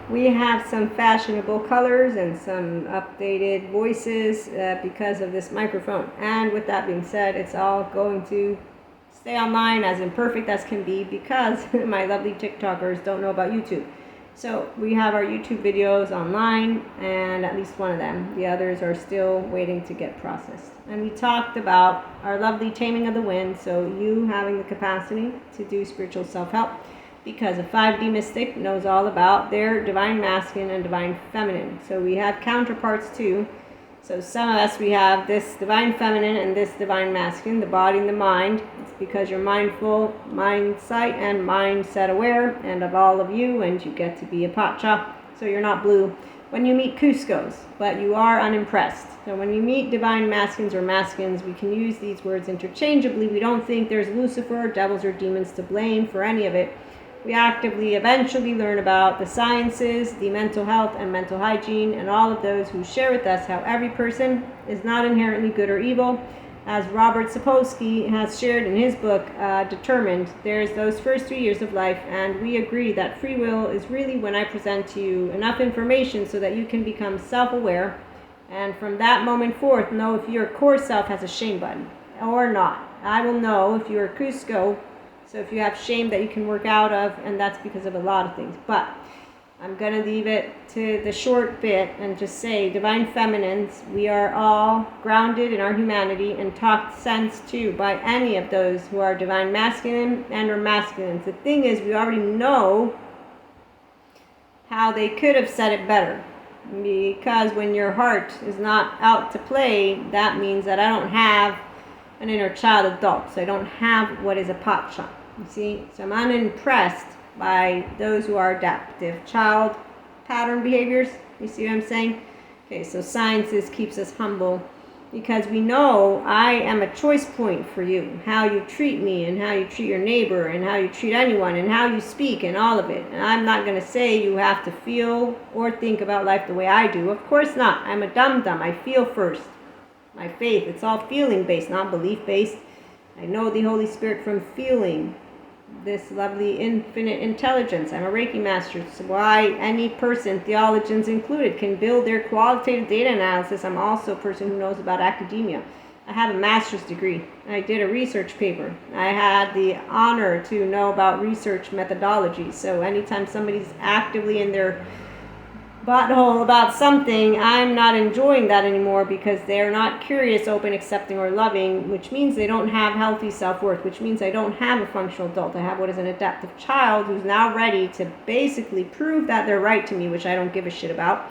we have some fashionable colors and some updated voices because of this microphone. And with that being said, it's all going to stay online as imperfect as can be because my lovely TikTokers don't know about YouTube. So we have our YouTube videos online, and at least one of them. The others are still waiting to get processed. And we talked about our lovely taming of the wind, so you having the capacity to do spiritual self-help, because a 5D mystic knows all about their divine masculine and divine feminine. So we have counterparts too. So some of us, we have this divine feminine and this divine masculine, the body and the mind. It's because you're mindful, mind sight, and mindset aware, and of all of you, and you get to be a pacha. So you're not blue when you meet Cuscos, but you are unimpressed. So when you meet divine masculines or masculines, we can use these words interchangeably. We don't think there's Lucifer, devils, or demons to blame for any of it. We actively eventually learn about the sciences, the mental health and mental hygiene, and all of those who share with us how every person is not inherently good or evil. As Robert Sapolsky has shared in his book, Determined, there's those first 3 years of life, and we agree that free will is really when I present to you enough information so that you can become self-aware, and from that moment forth, know if your core self has a shame button or not. I will know if you're a Cusco. So if you have shame that you can work out of, and that's because of a lot of things. But I'm going to leave it to the short bit and just say, divine feminines, we are all grounded in our humanity and talked sense to by any of those who are divine masculine and or masculines. The thing is, we already know how they could have said it better. Because when your heart is not out to play, that means that I don't have an inner child adult, so I don't have what is a pacha. You see, so I'm unimpressed by those who are adaptive child pattern behaviors. You see what I'm saying? Okay, so sciences keeps us humble because we know I am a choice point for you. How you treat me and how you treat your neighbor and how you treat anyone and how you speak and all of it. And I'm not going to say you have to feel or think about life the way I do. Of course not. I'm a dum-dum. I feel first. My faith, it's all feeling based, not belief based. I know the Holy Spirit from feeling this lovely infinite intelligence. I'm a Reiki master. So why any person, theologians included, can build their qualitative data analysis. I'm also a person who knows about academia. I have a master's degree. I did a research paper. I had the honor to know about research methodology. So anytime somebody's actively in their butthole about something, I'm not enjoying that anymore because they're not curious, open, accepting, or loving, which means they don't have healthy self-worth, which means I don't have a functional adult. I have what is an adaptive child who's now ready to basically prove that they're right to me, which I don't give a shit about.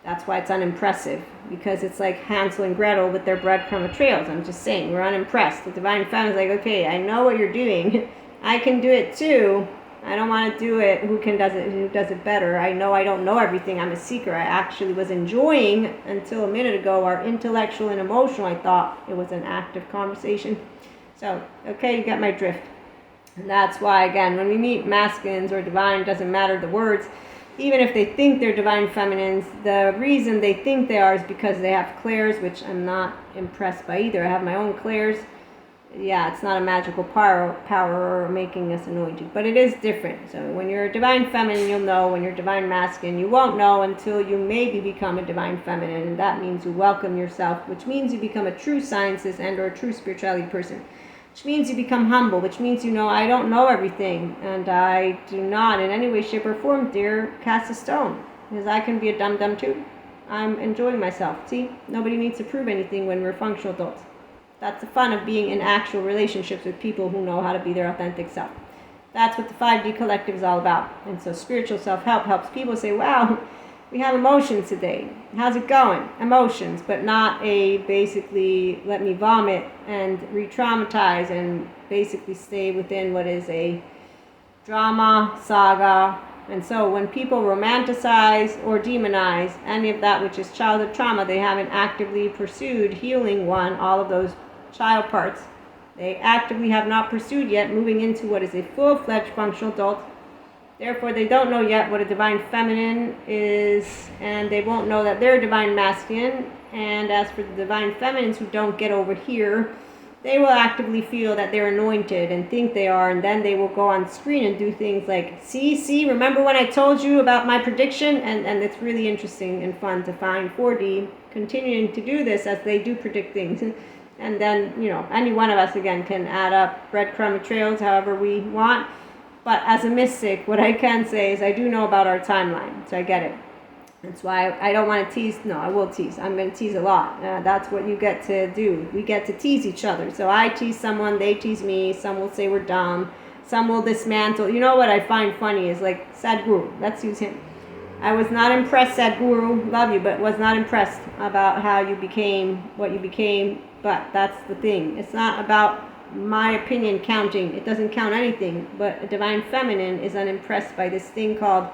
That's why it's unimpressive, because it's like Hansel and Gretel with their breadcrumb trails. I'm just saying, we're unimpressed. The divine feminine is like, okay, I know what you're doing. I can do it too. I don't want to do it. Who does it better? I know I don't know everything. I'm a seeker. I actually was enjoying, until a minute ago, our intellectual and emotional. I thought it was an active conversation. So, okay, you get my drift. And that's why, again, when we meet masculines or divine, doesn't matter the words, even if they think they're divine feminines, the reason they think they are is because they have clairs, which I'm not impressed by either. I have my own clairs. Yeah, it's not a magical power or making us anointed, but it is different. So when you're a divine feminine, you'll know. When you're divine masculine, you won't know until you maybe become a divine feminine, and that means you welcome yourself, which means you become a true scientist and or a true spirituality person, which means you become humble, which means you know I don't know everything, and I do not in any way, shape, or form dare cast a stone, because I can be a dum-dum too. I'm enjoying myself. See, nobody needs to prove anything when we're functional adults. That's the fun of being in actual relationships with people who know how to be their authentic self. That's what the 5D collective is all about. And so spiritual self-help helps people say, wow, we have emotions today. How's it going? Emotions, but not a basically let me vomit and re-traumatize and basically stay within what is a drama, saga. And so when people romanticize or demonize any of that which is childhood trauma, they haven't actively pursued healing all of those child parts. They actively have not pursued yet moving into what is a full-fledged functional adult. Therefore, they don't know yet what a divine feminine is, and they won't know that they're divine masculine. And as for the divine feminines who don't get over here, they will actively feel that they're anointed and think they are, and then they will go on screen and do things like, see, remember when I told you about my prediction? And it's really interesting and fun to find 4D continuing to do this as they do predict things. And then, any one of us, again, can add up breadcrumb trails however we want. But as a mystic, what I can say is I do know about our timeline, so I get it. That's why I don't want to tease. No, I will tease. I'm going to tease a lot. That's what you get to do. We get to tease each other. So I tease someone, they tease me. Some will say we're dumb. Some will dismantle. You know what I find funny is like Sadhguru. Let's use him. I was not impressed, Sadhguru, love you, but was not impressed about how you became what you became. But that's the thing. It's not about my opinion counting. It doesn't count anything. But a divine feminine is unimpressed by this thing called,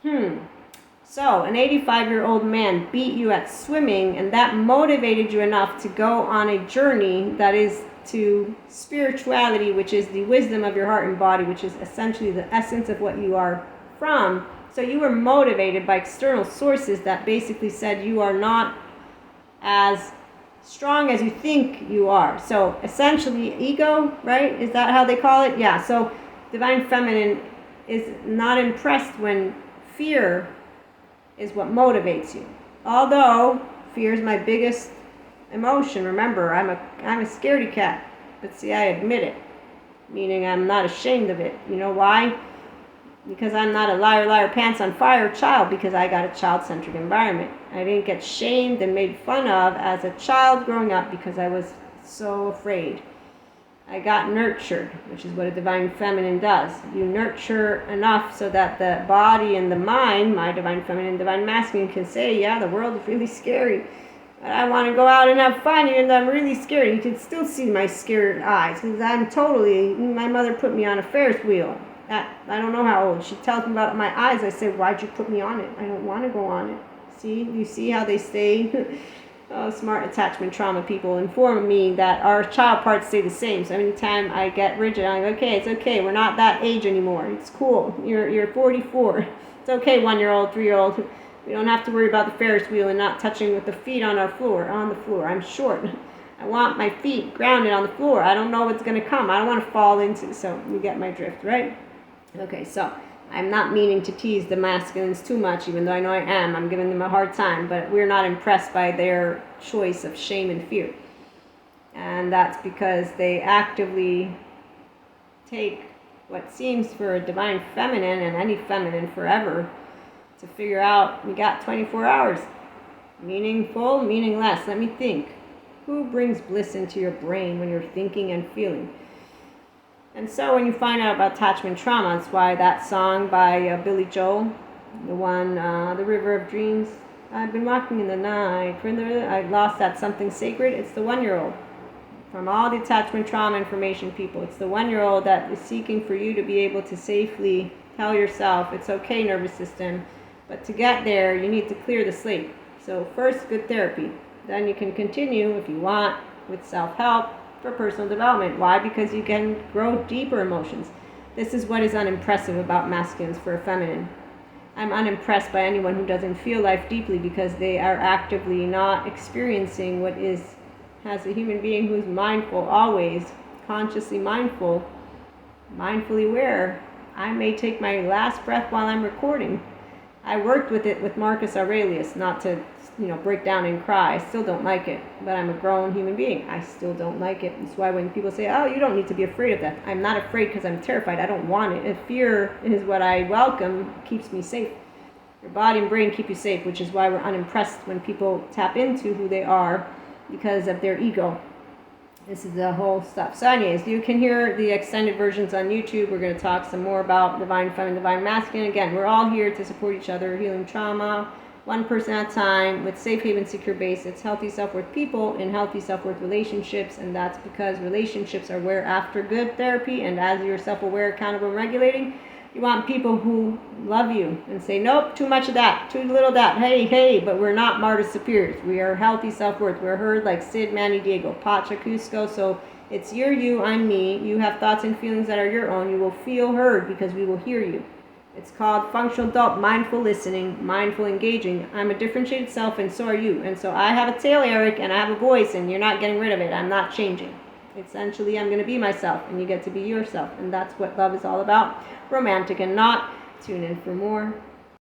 So, an 85-year-old man beat you at swimming, and that motivated you enough to go on a journey that is to spirituality, which is the wisdom of your heart and body, which is essentially the essence of what you are from. So you were motivated by external sources that basically said you are not as strong as you think you are. So essentially ego, right? Is that how they call it? Yeah. So divine feminine is not impressed when fear is what motivates you. Although fear is my biggest emotion. Remember, I'm a scaredy cat. But see, I admit it. Meaning I'm not ashamed of it. You know why? Because I'm not a liar, pants on fire child, because I got a child-centered environment. I didn't get shamed and made fun of as a child growing up because I was so afraid. I got nurtured, which is what a divine feminine does. You nurture enough so that the body and the mind, my divine feminine, divine masculine, can say, yeah, the world is really scary. But I want to go out and have fun even though I'm really scared. You can still see my scared eyes because my mother put me on a Ferris wheel. I don't know how old. She tells me about my eyes. I say, why'd you put me on it? I don't want to go on it. See? You see how they stay? Smart attachment trauma people inform me that our child parts stay the same. So anytime I get rigid, I'm like, okay, it's okay. We're not that age anymore. It's cool. You're 44. It's okay, 1-year-old, 3-year-old. We don't have to worry about the Ferris wheel and not touching with the feet on the floor. I'm short. I want my feet grounded on the floor. I don't know what's going to come. I don't want to fall into. So you get my drift, right? Okay, so I'm not meaning to tease the masculines too much, even though I know I am. I'm giving them a hard time, but we're not impressed by their choice of shame and fear. And that's because they actively take what seems for a divine feminine and any feminine forever to figure out, we got 24 hours. Meaningful, meaningless. Let me think. Who brings bliss into your brain when you're thinking and feeling? And so when you find out about attachment trauma, that's why that song by Billy Joel, the one, The River of Dreams, I've been walking in the night, I lost that something sacred. It's the 1-year-old. From all the attachment trauma information people, it's the 1-year-old that is seeking for you to be able to safely tell yourself, it's okay, nervous system. But to get there, you need to clear the slate. So first, good therapy. Then you can continue, if you want, with self-help, for personal development. Why? Because you can grow deeper emotions. This is what is unimpressive about masculines for a feminine. I'm unimpressed by anyone who doesn't feel life deeply because they are actively not experiencing what is, as a human being who's mindful, always consciously mindful, mindfully aware. I may take my last breath while I'm recording. I worked with it with Marcus Aurelius, not to break down and cry. I still don't like it, but I'm a grown human being. I still don't like it. That's why when people say, oh, you don't need to be afraid of death, I'm not afraid because I'm terrified. I don't want it. If fear is what I welcome, keeps me safe. Your body and brain keep you safe, which is why we're unimpressed when people tap into who they are because of their ego. This is the whole stuff. So anyways, you can hear the extended versions on YouTube. We're going to talk some more about divine feminine, divine masculine. Again, we're all here to support each other, healing trauma, one person at a time, with safe haven, secure base. It's healthy self-worth people in healthy self-worth relationships, and that's because relationships are where after good therapy, and as you're self-aware, accountable, and regulating, you want people who love you and say, nope, too much of that, too little of that, hey, but we're not martyrs superiors. We are healthy self-worth. We're heard like Sid, Manny, Diego, Pacha, Cusco. So it's you, I'm me. You have thoughts and feelings that are your own. You will feel heard because we will hear you. It's called functional adult, mindful listening, mindful engaging. I'm a differentiated self and so are you. And so I have a tail, Eric, and I have a voice, and you're not getting rid of it. I'm not changing. Essentially, I'm going to be myself, and you get to be yourself. And that's what love is all about. Romantic and not. Tune in for more.